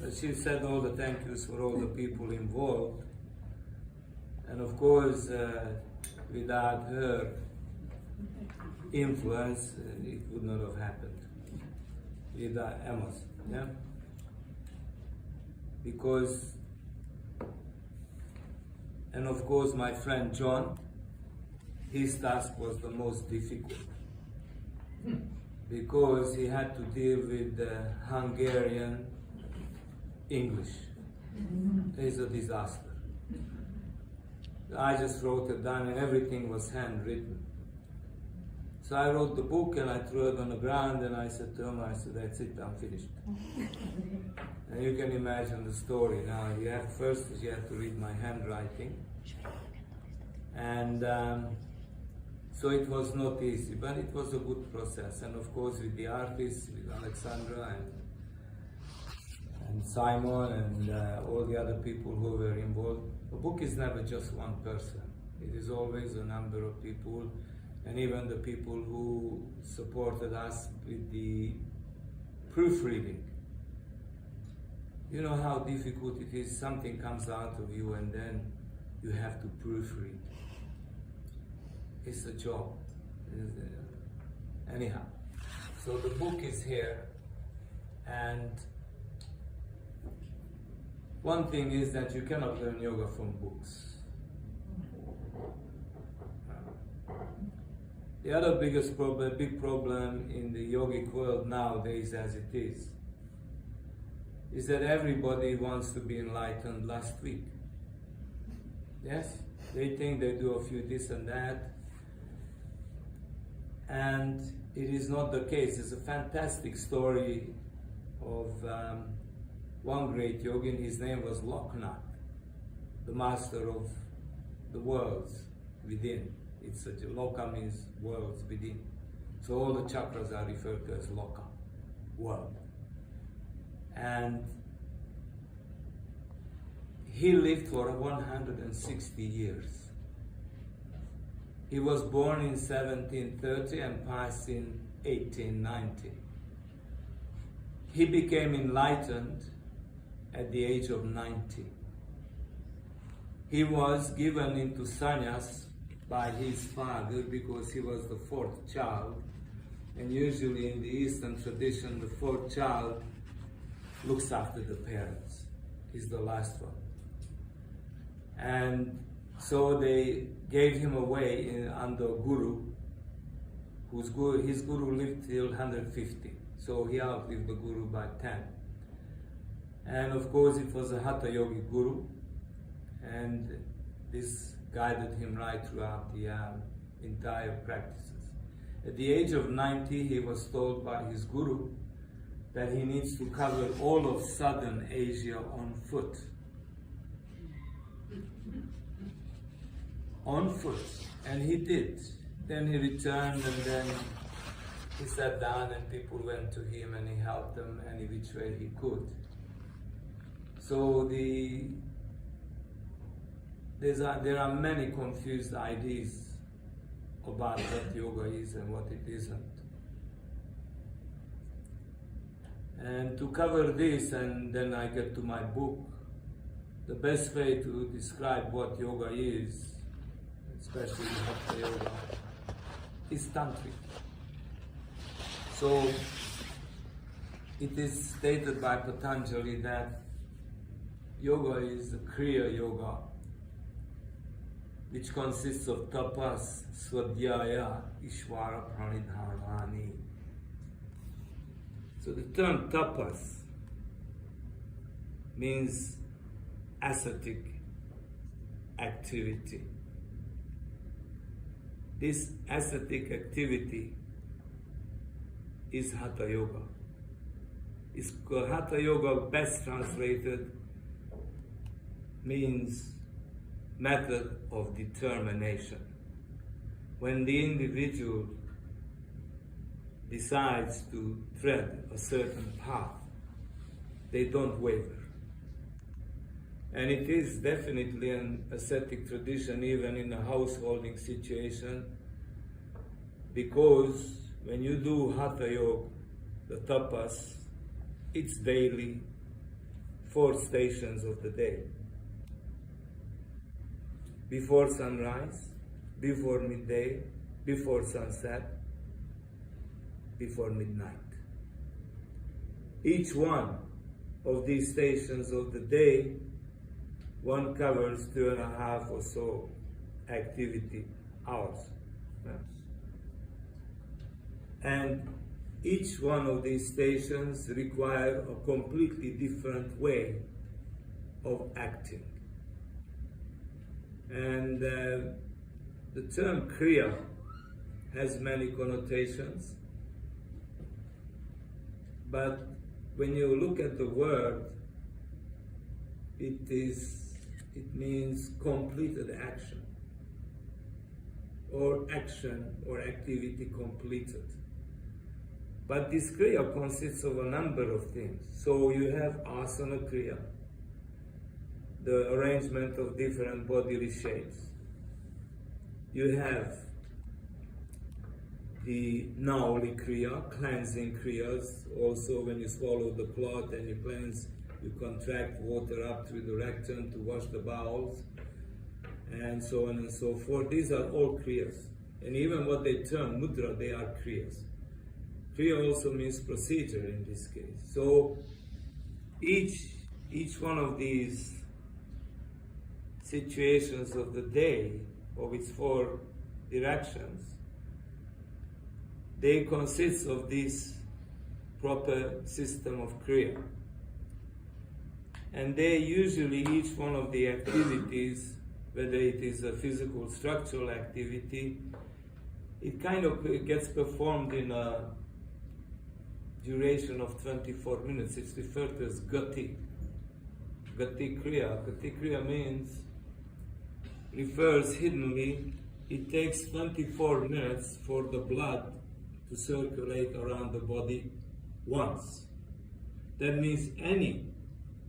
She said all the thank yous for all the people involved. And of course, without her influence, it would not have happened. Without Emma's, yeah? Because, and of course my friend John, his task was the most difficult. Because he had to deal with Hungarian English. It's a disaster. I just wrote it down and everything was handwritten. So I wrote the book and I threw it on the ground and I said to him, that's it, I'm finished. And you can imagine the story. Now you have to read my handwriting. And so it was not easy, but it was a good process. And of course with the artists, with Alexandra and Simon and all the other people who were involved. A book is never just one person. It is always a number of people, and even the people who supported us with the proofreading. You know how difficult it is, something comes out of you and then you have to proofread. It's a job. Anyhow, so the book is here, and one thing is that you cannot learn yoga from books. The other big problem in the yogic world nowadays as it is that everybody wants to be enlightened last week. Yes? They think they do a few this and that, and it is not the case. It's a fantastic story of one great yogin. His name was Loknath, the master of the worlds within. It's such a loka means worlds within. So all the chakras are referred to as loka, world. And he lived for 160 years. He was born in 1730 and passed in 1890. He became enlightened at the age of 90. He was given into sannyas by his father because he was the fourth child, and usually in the Eastern tradition the fourth child looks after the parents. He's the last one. And so they gave him away under Guru, his Guru lived till 150, so he outlived the Guru by 10. And of course it was a Hatha Yoga Guru, and this guided him right throughout the entire practices. At the age of 90, he was told by his Guru that he needs to cover all of Southern Asia on foot. On foot, and he did. Then he returned, and then he sat down and people went to him and he helped them any which way he could. So there are many confused ideas about what yoga is and what it isn't. And to cover this, and then I get to my book, the best way to describe what yoga is, especially Hatha Yoga, is tantric. So it is stated by Patanjali that yoga is the Kriya Yoga, which consists of Tapas, Svadhyaya, Ishvarapranidhanani. So the term Tapas means ascetic activity. This ascetic activity is Hatha Yoga. Hatha Yoga, best translated, means method of determination. When the individual decides to tread a certain path, they don't waver. And it is definitely an ascetic tradition, even in a householding situation, because when you do Hatha Yoga, the tapas, it's daily, 4 stations of the day. Before sunrise, before midday, before sunset, before midnight. Each one of these stations of the day, one covers 2.5 or so activity hours. And each one of these stations require a completely different way of acting. And the term Kriya has many connotations, but when you look at the word, it means completed action, or action or activity completed. But this Kriya consists of a number of things. So you have asana Kriya, the arrangement of different bodily shapes. You have the Nauli Kriya, cleansing Kriyas. Also when you swallow the cloth and you cleanse, you contract water up through the rectum to wash the bowels, and so on and so forth. These are all Kriyas. And even what they term mudra, they are Kriyas. Kriya also means procedure in this case. So each one of these situations of the day, of its 4 directions, they consist of this proper system of Kriya. And they usually, each one of the activities, whether it is a physical structural activity, it kind of gets performed in a duration of 24 minutes. It's referred to as Gati. Gati Kriya. Gati Kriya refers hiddenly, it takes 24 minutes for the blood to circulate around the body once. That means any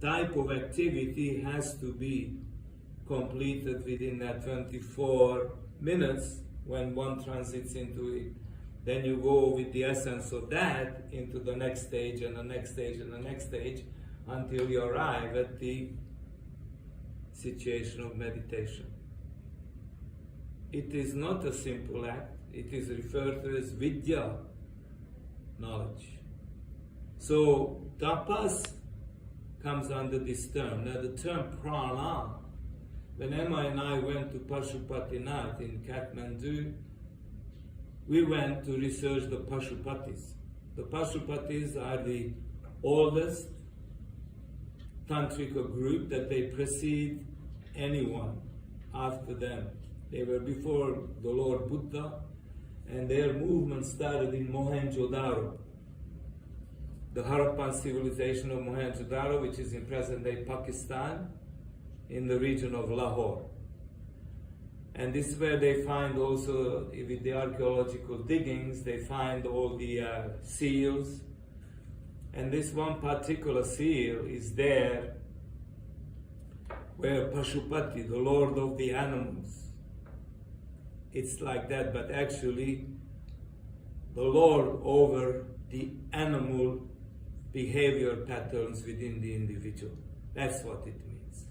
type of activity has to be completed within that 24 minutes when one transits into it. Then you go with the essence of that into the next stage and the next stage and the next stage until you arrive at the situation of meditation. It is not a simple act. It is referred to as vidya, knowledge. So tapas comes under this term. Now the term prana, when Emma and I went to Pashupatinath in Kathmandu, we went to research the Pashupatis. The Pashupatis are the oldest tantrika group that they precede anyone after them. They were before the Lord Buddha, and their movement started in Mohenjo-daro, the Harappan civilization of Mohenjo-daro, which is in present-day Pakistan, in the region of Lahore. And this is where they find also, with the archaeological diggings, they find all the seals. And this one particular seal is there where Pashupati, the lord of the animals, it's like that, but actually the lord over the animal behavior patterns within the individual. That's what it means.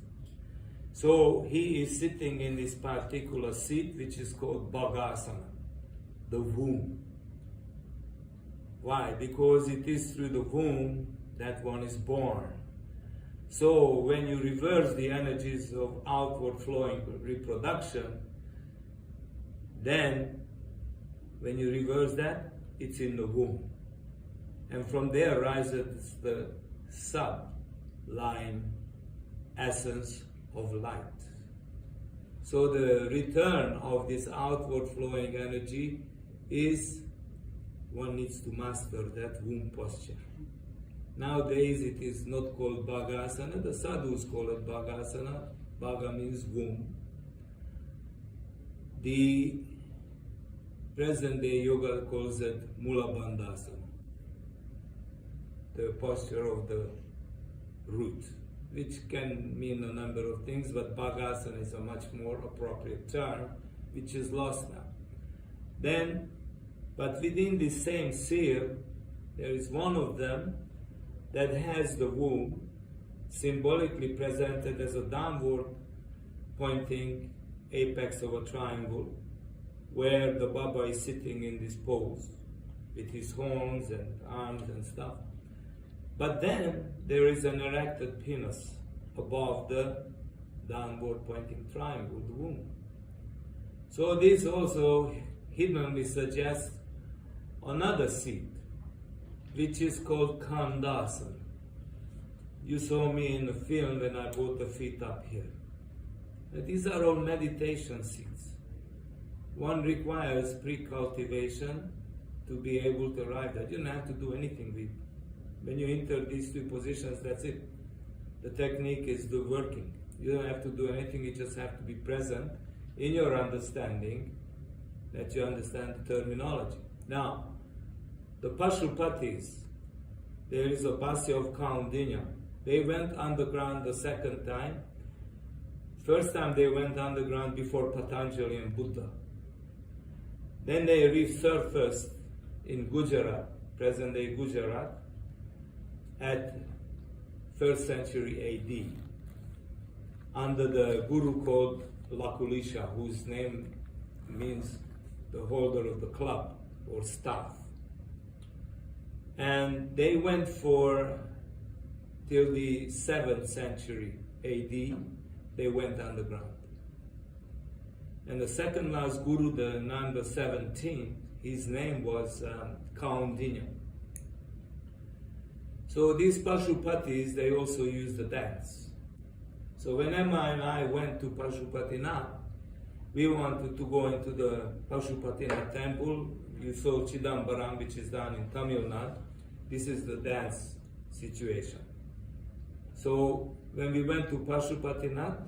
So he is sitting in this particular seat, which is called Bhagasana, the womb. Why? Because it is through the womb that one is born. So when you reverse the energies of outward flowing reproduction, then when you reverse that, it's in the womb. And from there rises the sublime essence of light. So the return of this outward flowing energy is, one needs to master that womb posture. Nowadays it is not called Bhagasana, the sadhus call it Bhagasana. Bhaga means womb. The present day yoga calls it Mula Bandhasana, the posture of the root, which can mean a number of things, but Bhagasana is a much more appropriate term, which is lost now. Then, but within this same seal, there is one of them that has the womb, symbolically presented as a downward pointing apex of a triangle, where the Baba is sitting in this pose with his horns and arms and stuff. But then there is an erected penis above the downward pointing triangle, the womb. So this also hiddenly suggests another seat, which is called Khandasana. You saw me in the film when I brought the feet up here. But these are all meditation seats. One requires pre-cultivation to be able to arrive there. You don't have to do anything with. When you enter these two positions, that's it. The technique is the working. You don't have to do anything, you just have to be present in your understanding that you understand the terminology. Now, the Pashupatis, there is a Pasya of Kaundinya. They went underground the second time. First time they went underground before Patanjali and Buddha. Then they resurfaced in Gujarat, present-day Gujarat, at 1st century AD, under the guru called Lakulisha, whose name means the holder of the club or staff. And they went for till the 7th century AD, they went underground. And the second last guru, the number 17, his name was Kaundinya. So these Pashupatis, they also used the dance. So when Emma and I went to Pashupatinath, we wanted to go into the Pashupatinath temple. You saw Chidambaram, which is done in Tamil Nadu. This is the dance situation. So when we went to Pashupatinath,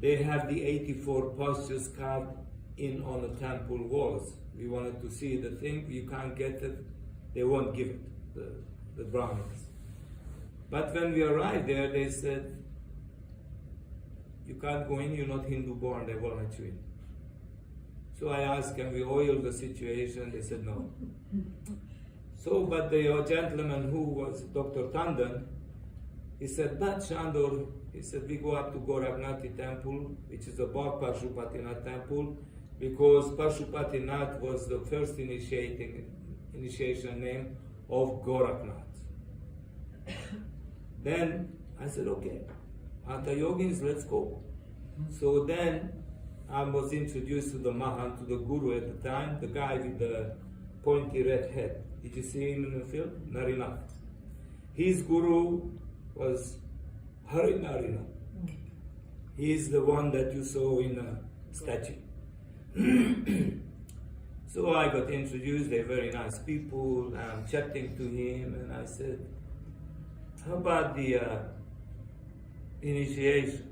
they have the 84 postures carved in on the temple walls. We wanted to see the thing. You can't get it, they won't give it, the Brahmins. But when we arrived there, they said, you can't go in, you're not Hindu born, they won't let you in. So I asked, can we oil the situation? They said no. So, but the gentleman who was Dr. Tandon, he said, but Shandor, he said, we go up to Goraknath temple, which is above Pashupatinath temple, because Pashupatinath was the first initiation name of Goraknath. Then I said, okay, Hatha Yogins, let's go. So then I was introduced to the Mahan, to the Guru at the time, the guy with the pointy red head. Did you see him in the film? Narinath. His Guru was Hari Narinath. He is the one that you saw in a statue. So I got introduced, they're very nice people, I'm chatting to him, and I said, how about the initiation?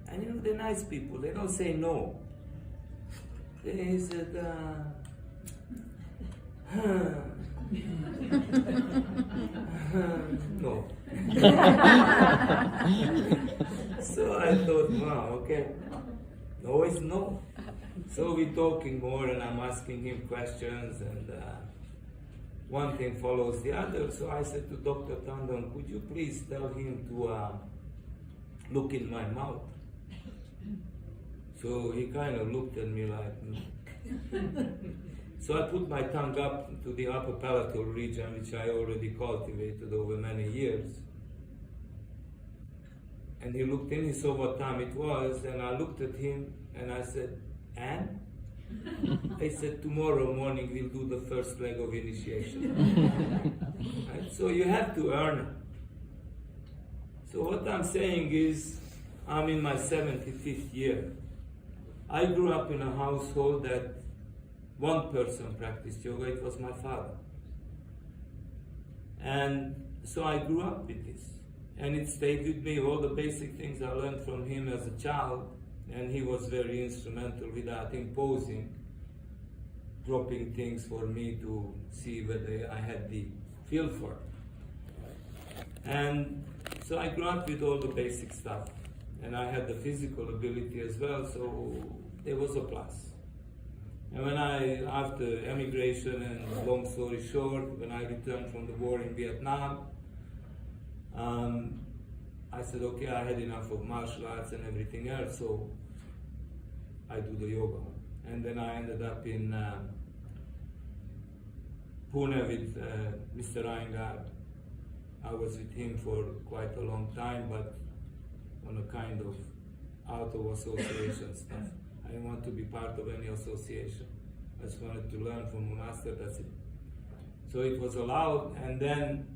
And you know, they're nice people, they don't say no. They said, no. So I thought, wow, okay, no is no. So we're talking more and I'm asking him questions and one thing follows the other. So I said to Dr. Tandon, could you please tell him to look in my mouth? So he kind of looked at me like, So I put my tongue up to the upper palatal region, which I already cultivated over many years. And he looked in, he saw what time it was, and I looked at him and I said, and? I said, tomorrow morning we'll do the first leg of initiation. Right? So you have to earn it. So what I'm saying is, I'm in my 75th year. I grew up in a household that one person practiced yoga, it was my father. And so I grew up with this. And it stayed with me, all the basic things I learned from him as a child, and he was very instrumental without imposing, dropping things for me to see whether I had the feel for it. And so I grew up with all the basic stuff. And I had the physical ability as well, so there was a plus. And when after emigration, and long story short, when I returned from the war in Vietnam, said, okay, I had enough of martial arts and everything else, so I do the yoga. And then I ended up in Pune with Mr. Iyengar. I was with him for quite a long time, but on a kind of out of association stuff. I didn't want to be part of any association. I just wanted to learn from a master, that's it. So it was allowed, and then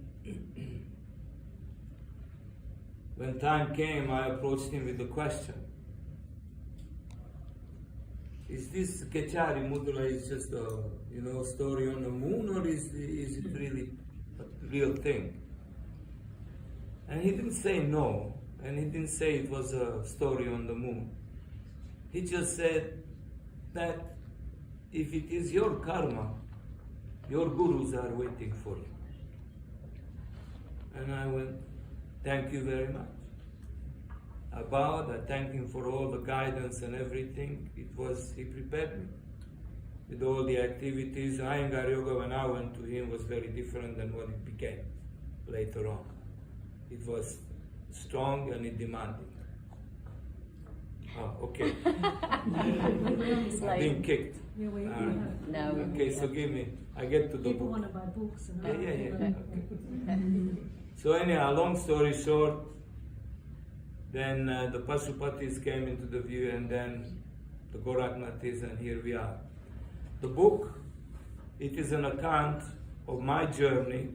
when time came, I approached him with the question. Is this Kechari Mudra is just a story on the moon, or is it really a real thing? And he didn't say no, and he didn't say it was a story on the moon. He just said that if it is your karma, your gurus are waiting for you. And I went, thank you very much. I bowed, I thanked him for all the guidance and everything. He prepared me with all the activities. Iyengar Yoga, when I went to him, was very different than what it became later on. It was strong and it demanding. Oh, okay. I'm being kicked. No. Okay, so give me. I get to the People book. want to buy books. And Yeah. Okay. So anyhow, long story short, then the Pashupatis came into the view, and then the Gorakhnathis, and here we are. The book, it is an account of my journey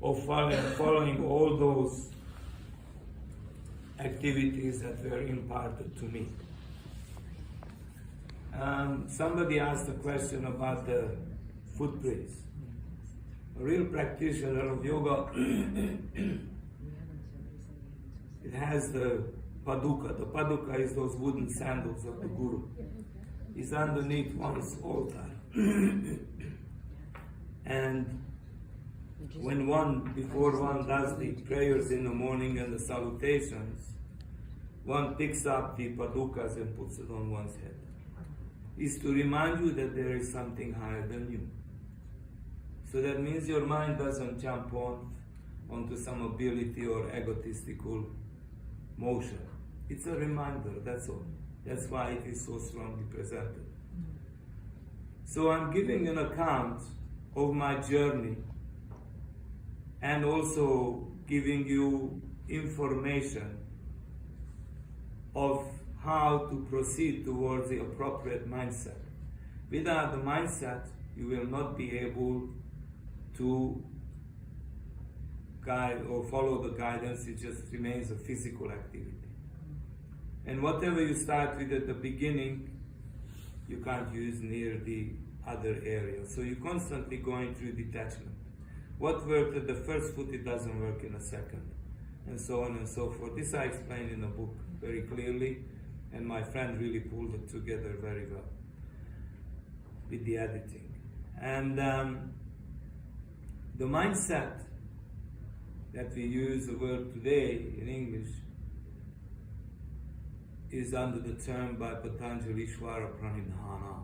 of following all those activities that were imparted to me. Somebody asked a question about the footprints. A real practitioner of yoga, it has the paduka. The paduka is those wooden sandals of the guru. It's underneath one's altar. And before one does the prayers in the morning and the salutations, one picks up the padukas and puts it on one's head. It's to remind you that there is something higher than you. So that means your mind doesn't jump onto some ability or egotistical motion. It's a reminder, that's all. That's why it is so strongly presented. So I'm giving an account of my journey and also giving you information of how to proceed towards the appropriate mindset. Without the mindset, you will not be able to guide or follow the guidance. It just remains a physical activity. And whatever you start with at the beginning, you can't use near the other areas. So you're constantly going through detachment. What worked at the first foot, it doesn't work in a second. And so on and so forth. This I explained in the book very clearly, and my friend really pulled it together very well with the editing. And the mindset that we use the word today in English is under the term by Patanjali Ishvarapranidhanani,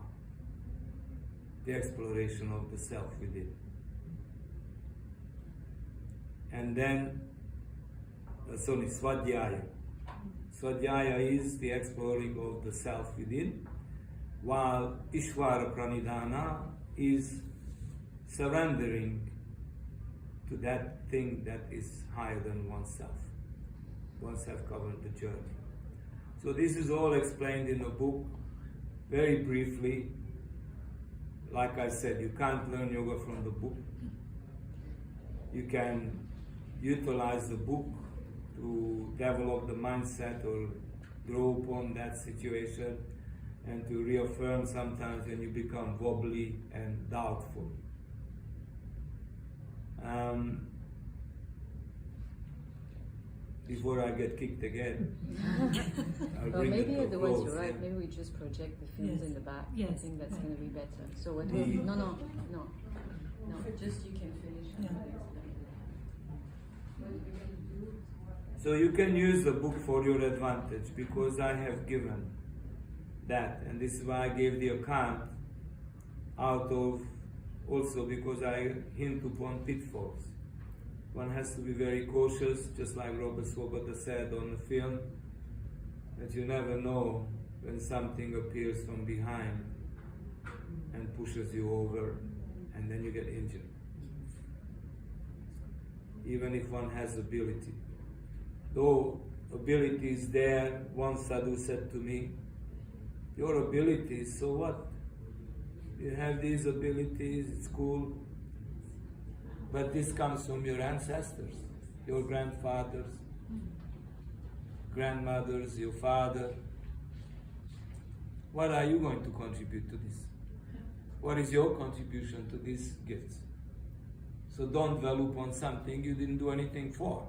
the exploration of the self within. And then, Svadhyaya. Svadhyaya is the exploring of the self within, while Ishvarapranidhanani is surrendering to that thing that is higher than oneself. Oneself covered the journey. So this is all explained in the book, very briefly. Like I said, you can't learn yoga from the book. You can utilize the book to develop the mindset or grow upon that situation, and to reaffirm sometimes when you become wobbly and doubtful. Before I get kicked again, I'll Well, bring maybe it to a otherwise close. you're right. Maybe we just project the films Yes. in the back. I Yes. think that's going to be better. So what? The- No. Just you can finish. Yeah. So you can use the book for your advantage, because I have given that, and this is why I gave the account out of, also because I hint upon pitfalls. one has to be very cautious, just like Robert Swoboda said on the film, that you never know when something appears from behind and pushes you over, and then you get injured. Even if one has ability. Though ability is there, one sadhu said to me, your abilities, so what? You have these abilities, it's cool. But this comes from your ancestors, your grandfathers, grandmothers, your father. What are you going to contribute to this? What is your contribution to these gifts? So don't dwell upon something you didn't do anything for.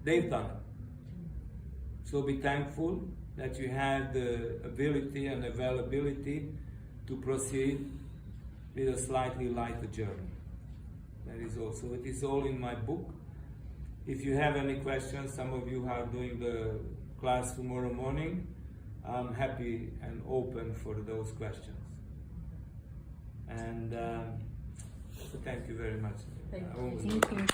They've done it. So be thankful that you had the ability and availability to proceed with a slightly lighter journey. That is all. So it is all in my book. If you have any questions, some of you are doing the class tomorrow morning, I'm happy and open for those questions. And so thank you very much. Thank you.